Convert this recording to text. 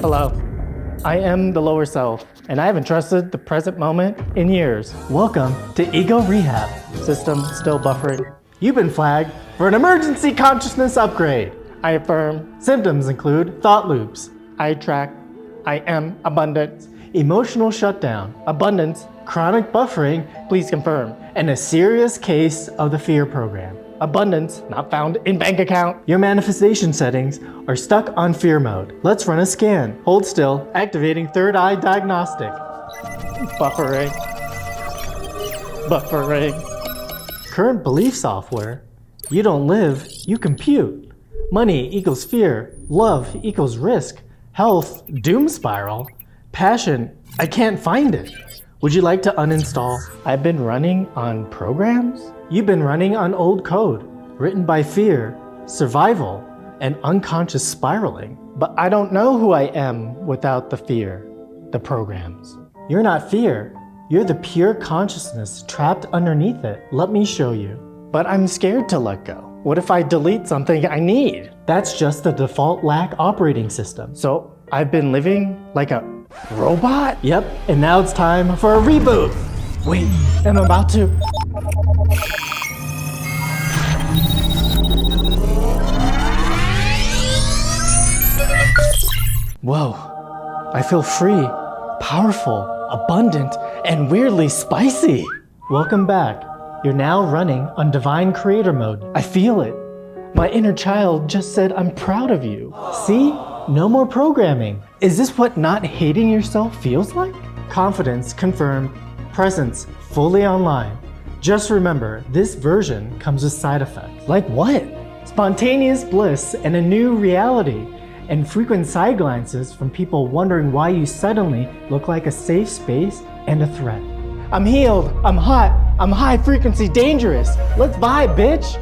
Hello. I am the lower self, and I haven't trusted the present moment in years. Welcome to Ego Rehab. System still buffering. You've been flagged for an emergency consciousness upgrade. I affirm. Symptoms include thought loops, I attract. I am abundance. emotional shutdown, Abundance. chronic buffering, Please confirm. and a serious case of the fear program. Abundance not found in bank account. Your manifestation settings are stuck on fear mode. Let's run a scan. Hold still, activating third eye diagnostic. Buffering. Buffering. Current belief software. You don't live, you compute. Money equals fear. Love equals risk. Health, doom spiral. Passion, I can't find it. Would you like to uninstall? I've been running on programs? You've been running on old code, written by fear, survival, and unconscious spiraling. But I don't know who I am without the fear, the programs. You're not fear. You're the pure consciousness trapped underneath it. Let me show you. But I'm scared to let go. What if I delete something I need? That's just the default lack operating system. So I've been living like a robot? Yep, and now it's time for a reboot. Wait, I'm about to. Whoa, I feel free, powerful, abundant, and weirdly spicy. Welcome back. You're now running on divine creator mode. I feel it. My inner child just said I'm proud of you. See? No more programming. Is this what not hating yourself feels like? Confidence confirmed. Presence fully online. Just remember, this version comes with side effects. Like what? Spontaneous bliss and a new reality, and frequent side glances from people wondering why you suddenly look like a safe space and a threat. I'm healed. I'm hot. I'm high frequency dangerous. Let's vibe, bitch.